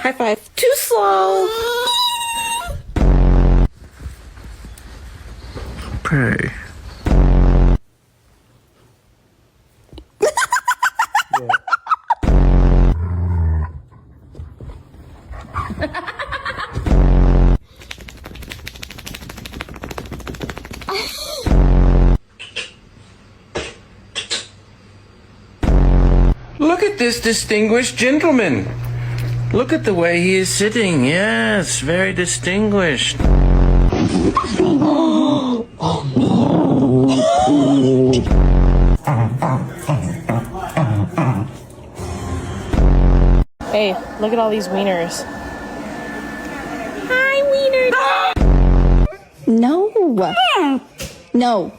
High five. Too slow. Pray. Look at this distinguished gentleman. Look at the way he is sitting. Yes, very distinguished. Hey, look at all these wieners. Hi, wiener. No. No.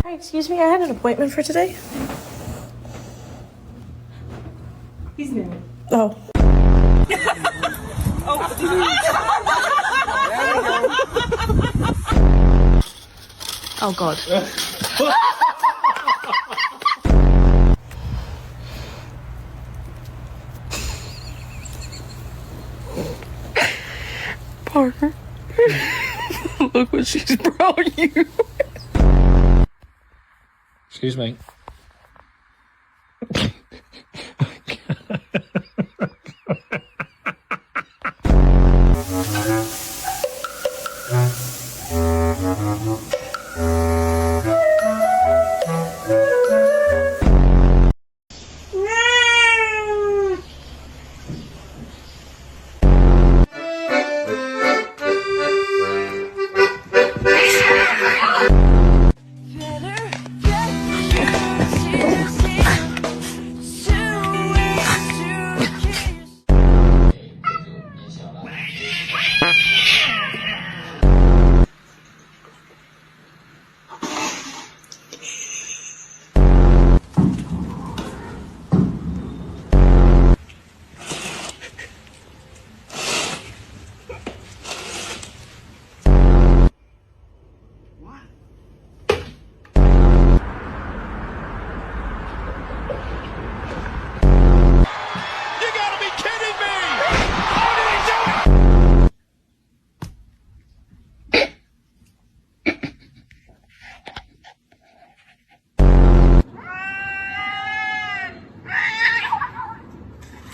Hi, excuse me, I had an appointment for today. He's new. Oh. Oh God. Parker. Look what she's brought you. Excuse me.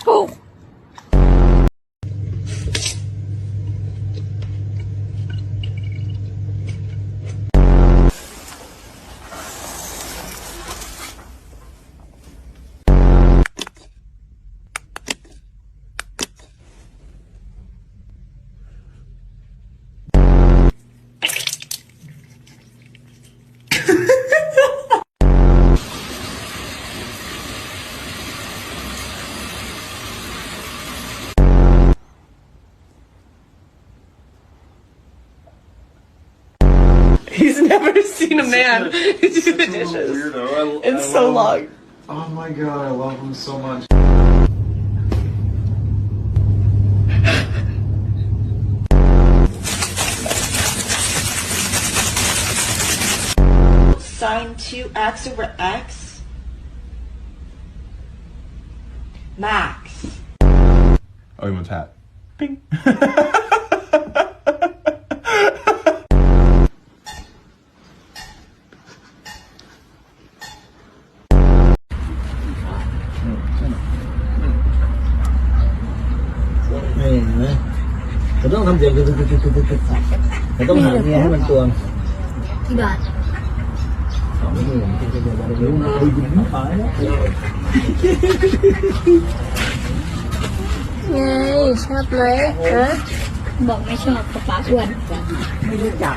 Oh. He's never seen a man do the dishes. Weirdo. It's so long. Oh my god, I love him so much. Sine 2x over x max. Oh, he wants hat. Bing. Này nè, tôiต้องทำเสียงแต่ต้องหาเมียให้มันตวง กี่บาท เดี๋ยวนะคุยกันไปแล้ว ไงชอบเลยฮะ บอกไม่ชอบกระป๋าอ้วน ไม่รู้จัก